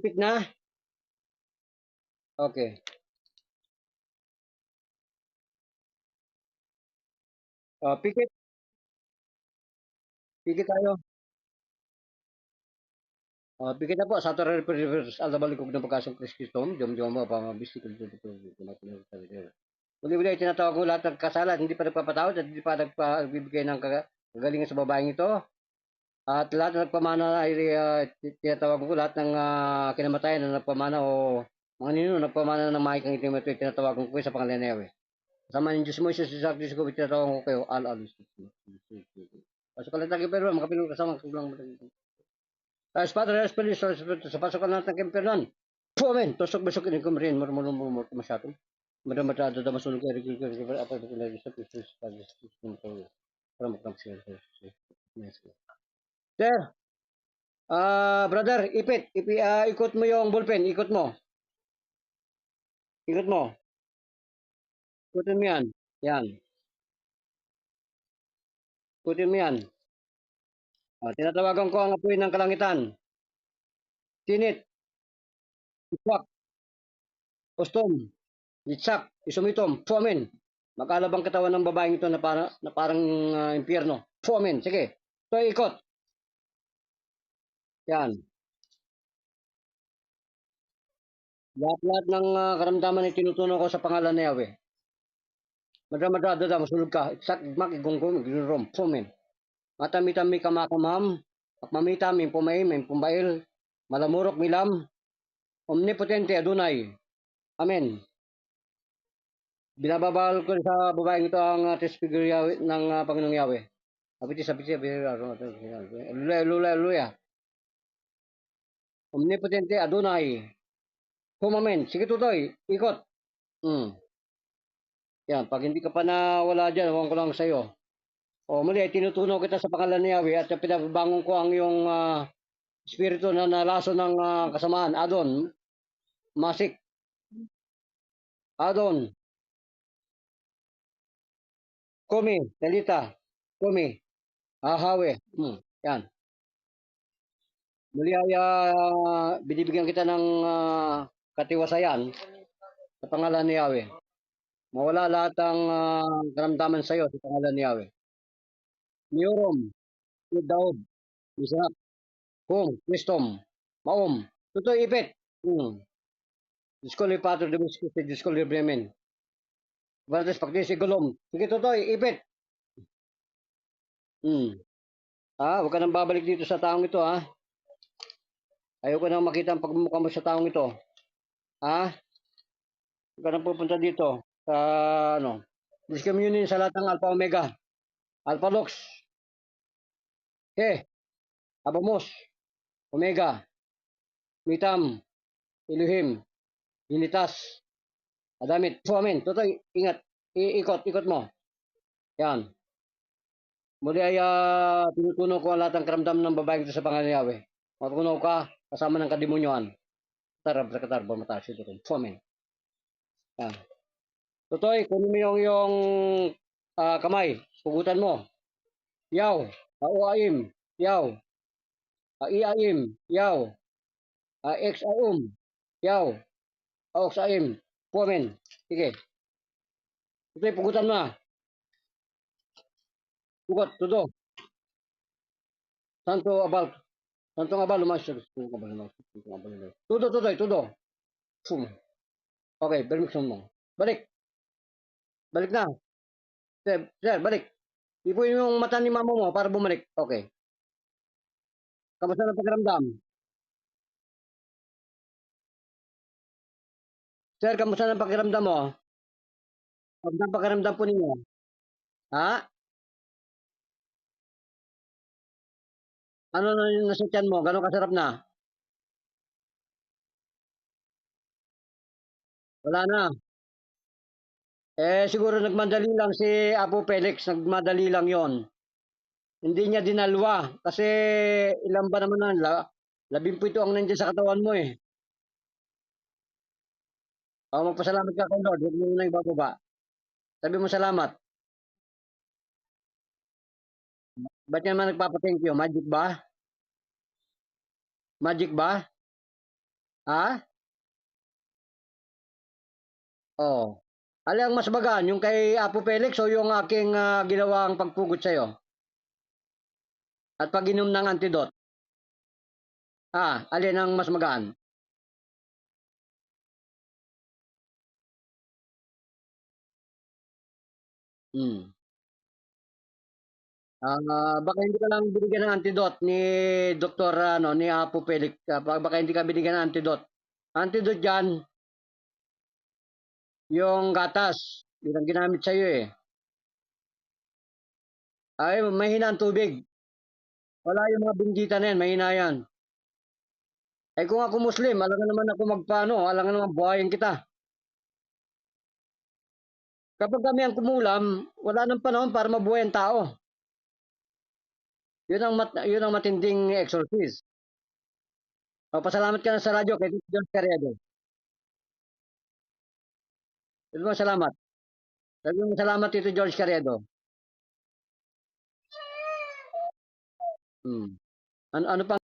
ipit na? Okay. Pikit. Pikit tayo. Pikit na po. Sa ito reference alabalik na pagkasong Kristom. Jom-jom mo. Pamabisi ko dito. Uli-uli, tinatawag ko lahat ng kasalan. Hindi pa nagpapatawad at hindi pa nagpabibigay ng kagalingan sa babaeng ito. At lahat ng nagpamana ay tinatawag ko lahat ng kinamatayan na nagpamana o mga nino nagpamana ng mahikang itim ito. Tinatawagan ko sa pangalan ni Yahweh. Kasama ng Diyos mo, isa sa Diyos ko, tinatawagan ko kayo. Al-alis. Pasok ka lang tayo pero makapilong kasama ko lang. Padre, Espiritu, sa pasukan natin ng kempernan. Amen. Tusok besok ini kumrin, murmur masyado. Madam matado da masunod kay apa ito na sa Kristus Padre Kristus. Para makam siya. Sir, brother, ikot mo yung ballpen, ikot mo. Ikot mo. Ikutin mo yan. Yan. Ikutin mo yan. Tinatawagan ko ang apoy ng kalangitan. Tinit, iswak, ustom, litsak, isumitom, fuamin. Mag-alabang katawan ng babaeng ito na parang impyerno. Fuamin. Sige. So, ikot. Yan. Lahat-lahat ng karamdaman ay tinutunan ko sa pangalan ni Yahweh. Madra, masulog ka. Itsak, igmak, igungkong, iginurom. Fuamin. Matamitam mi kamakamam. Akmamitam, impumaim, impumail. Malamurok milam. Omnipotente Adonai. Amen. Binababawal ko sa babaeng ito ang testigo ng Panginoong Yahweh. Sabiti, Hallelujah. Omnipotente Adonai. Amen. Sige tutoy, ikot. Yan, pag hindi ka pa nawala dyan, ewan ko lang sa'yo. Muli, tinutunaw kita sa pangalan ni Yahweh at pinabangon ko ang iyong espiritu na nalaso ng kasamaan. Adon, Masik, Adon, Komi, Talita, Komi, Ahawe. Yan. Muli ay binibigyan kita ng katiwasayan sa pangalan ni Yahweh. Mawala lahat ng karamdaman sa iyo sa pangalan ni Yahweh. Niyorom, Daud, Isaac, Kung, Kristom, Maom, Tutoy Ipit. Diyos ko Patro de Musco, Diyos ko Bremen. Vargas Pagdisi Gulom. Sige Tutoy, Ipit. Huwag ka nang babalik dito sa taong ito, ha? Ayoko nang makita ang pagmumukha mo sa taong ito. Ha? Huwag ka nang pupunta dito sa, discommunion sa lahat ng Alpha Omega. Alpha Lux. Abamos. Omega. Mitam. Elohim. Hinitas. Adamit. Amen. Tutoy, ingat. Ikot mo. Yan. Muli ay tinutunaw ko ang lahat ng karamdam ng babaeng ito sa pangalan ni Yahweh. Matutunaw ka kasama ng kadimonyohan. Tarab sa katar, bamatashi ito. Amen. Yan. Tutoy, kunin mo yung kamay. Pugutan mo. Yaw. Auaim. Yaw. Iaim. Yaw. Exaum. Yaw. Auxaim. Amen. Sige. Tutoy, pugutan mo. Pugot, tudo. Santo Abal. Santo Abal, lumasyo. Tudo, tutoy, tudo. Okay, permission mo. Balik. Balik na. Sir, balik. Ipuin yung mata ni mama mo para bumalik. Okay. Kamusta na pakiramdam? Sir, kamusta na pakiramdam mo? Kamusta ang pakiramdam po ninyo? Ha? Ano na yung nasa tiyan mo? Gano'ng kasarap na? Wala na. Siguro nagmadali lang si Apo Felix. Nagmadali lang yon. Hindi niya dinalwa. Kasi ilan ba naman na? 17 ang nandiyan sa katawan mo eh. Magpasalamat ka kay Lord. Huwag mo na ibababa. Sabi mo salamat. Ba't yan naman nagpapa-thank you? Magic ba? Magic ba? Ha? Oo. Alin ang mas magaan, yung kay Apo Felix o yung aking ginawang pagpugod sa'yo? At pag-inom ng antidot? Alin ang mas magaan? Hmm. Baka hindi ka lang binigyan ng antidot ni Doktor ano, ni Apo Felix. Baka hindi ka binigyan ng antidot. Antidot diyan, yung gatas. Yun ang ginamit sa'yo eh. Ay, mahina ang tubig. Wala yung mga binggita na yan, mahina yan. Eh kung ako Muslim, alam nga naman ako magpaano, alam nga naman buhayin kita. Kapag kami ang kumulam, wala nang panahon para mabuhay ang tao. Yun ang matinding exorcist. O, pasalamat ka na sa radyo kay Tito John Carriedo. Sabi mo salamat. Sabi mo salamat Tito George Carriedo. Hmm. Ano pa